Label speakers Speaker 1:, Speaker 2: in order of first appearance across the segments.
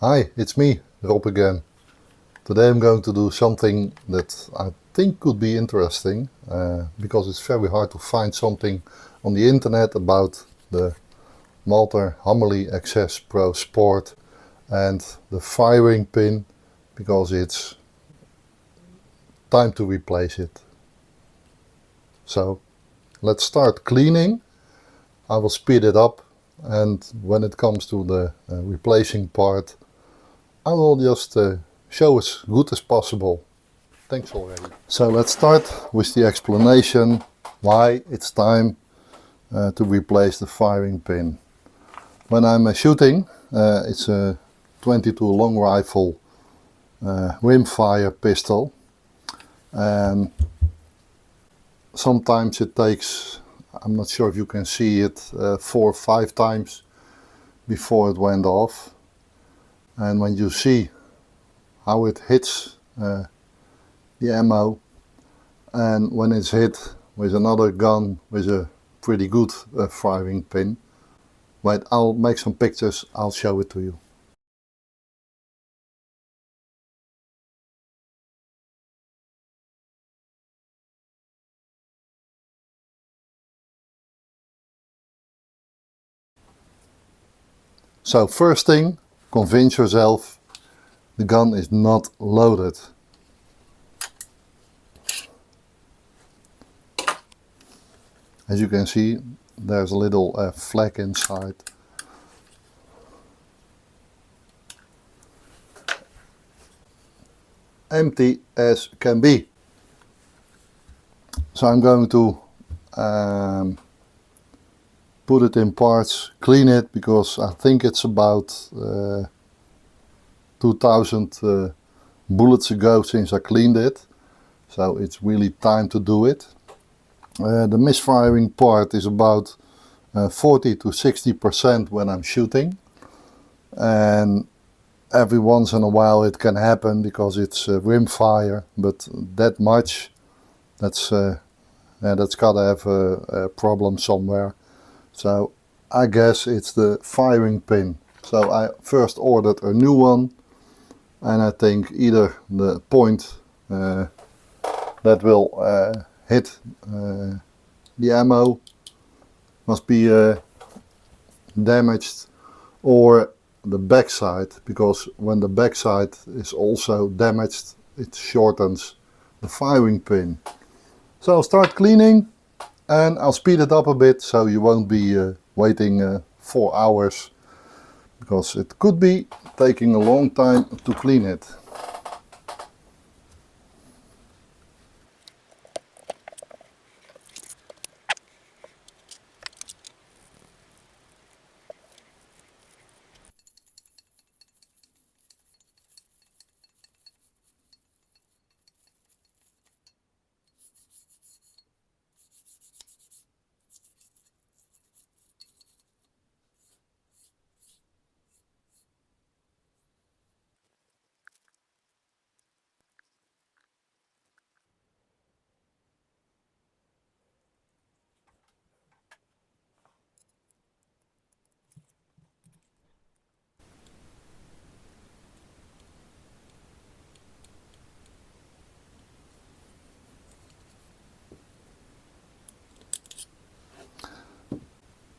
Speaker 1: Hi, it's me, Rob again. Today I'm going to do something that I think could be interesting because it's very hard to find something on the internet about the Walther HammerliX-esse Pro Sport and the firing pin, because it's time to replace it. So let's start cleaning. I will speed it up, and when it comes to the replacing part, I will just show as good as possible. Thanks already. So let's start with the explanation why it's time to replace the firing pin. When I'm shooting, it's a 22 long rifle rimfire pistol, and sometimes it takes, I'm not sure if you can see it, 4 or 5 times before it went off. And when you see how it hits the ammo, and when it's hit with another gun with a pretty good firing pin. Wait, I'll make some pictures, I'll show it to you. So first thing, convince yourself the gun is not loaded. As you can see, there's a little flak inside. Empty as can be. So I'm going to put it in parts, clean it, because I think it's about 2000 bullets ago since I cleaned it. So it's really time to do it. The misfiring part is about 40 to 60% when I'm shooting, and every once in a while it can happen because it's rimfire, but that much, that's gotta have a problem somewhere. So I guess it's the firing pin. So I first ordered a new one, and I think either the point that will hit the ammo must be damaged, or the backside, because when the backside is also damaged, it shortens the firing pin. So I'll start cleaning, and I'll speed it up a bit so you won't be waiting 4 hours, because it could be taking a long time to clean it.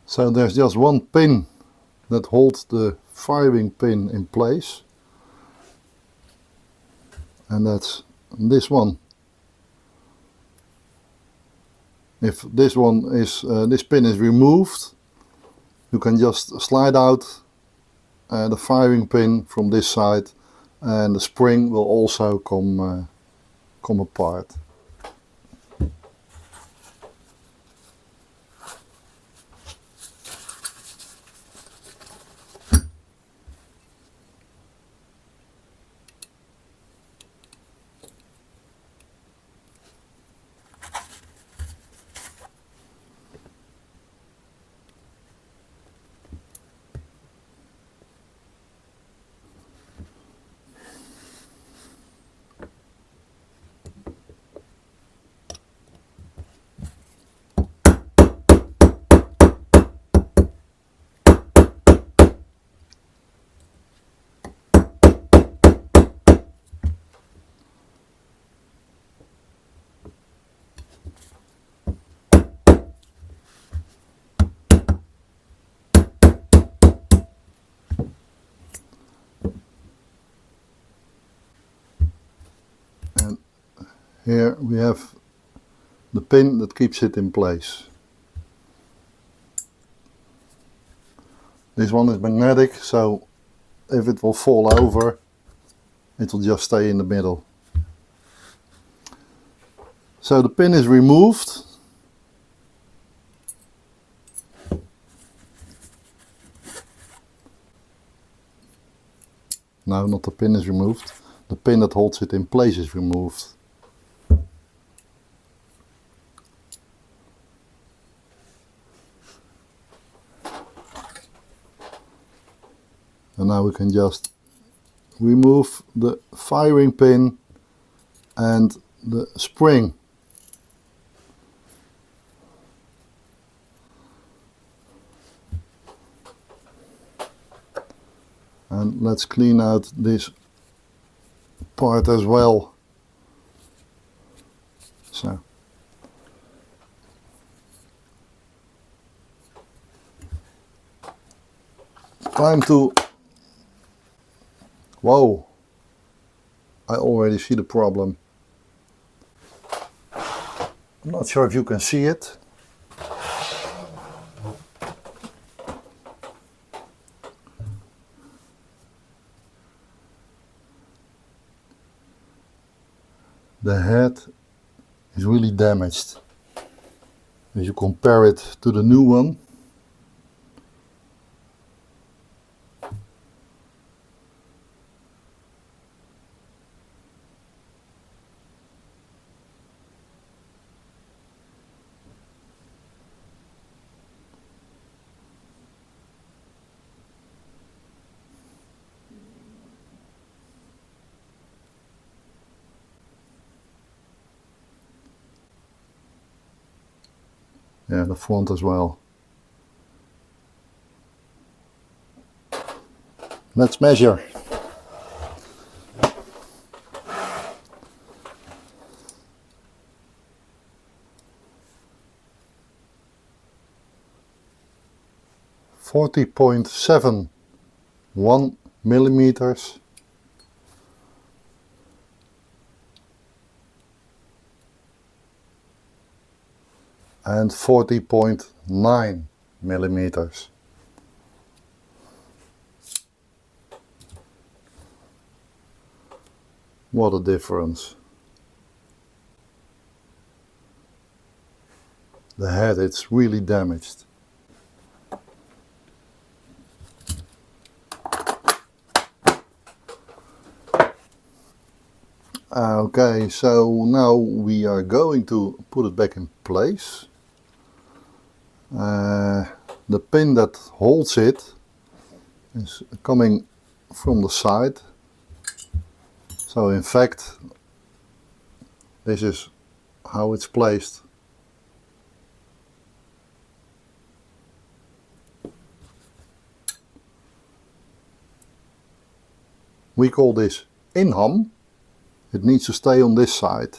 Speaker 1: So there's just one pin that holds the firing pin in place, and that's this one. If this one is this pin is removed, you can just slide out the firing pin from this side, and the spring will also come apart. Here we have the pin that keeps it in place. This one is magnetic, so if it will fall over, it will just stay in the middle. So the pin is removed. No, not the pin is removed. The pin that holds it in place is removed. And now we can just remove the firing pin and the spring. And let's clean out this part as well. So. Time to... Whoa, I already see the problem. I'm not sure if you can see it. The head is really damaged. If you compare it to the new one, yeah, the front as well. Let's measure. .71 millimeters. And 40.9 millimeters. What a difference. The head, it's really damaged. Okay, so now we are going to put it back in place. The pin that holds it is coming from the side. So in fact, this is how it's placed. We call this in-ham. It needs to stay on this side.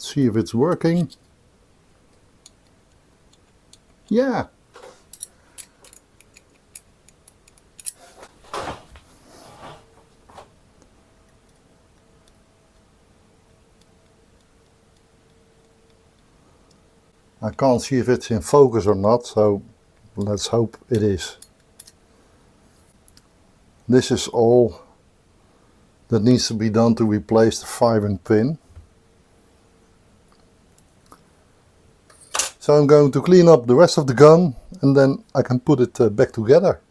Speaker 1: See if it's working. Yeah. I can't see if it's in focus or not, so let's hope it is. This is all that needs to be done to replace the firing pin. So I'm going to clean up the rest of the gun and then I can put it back together.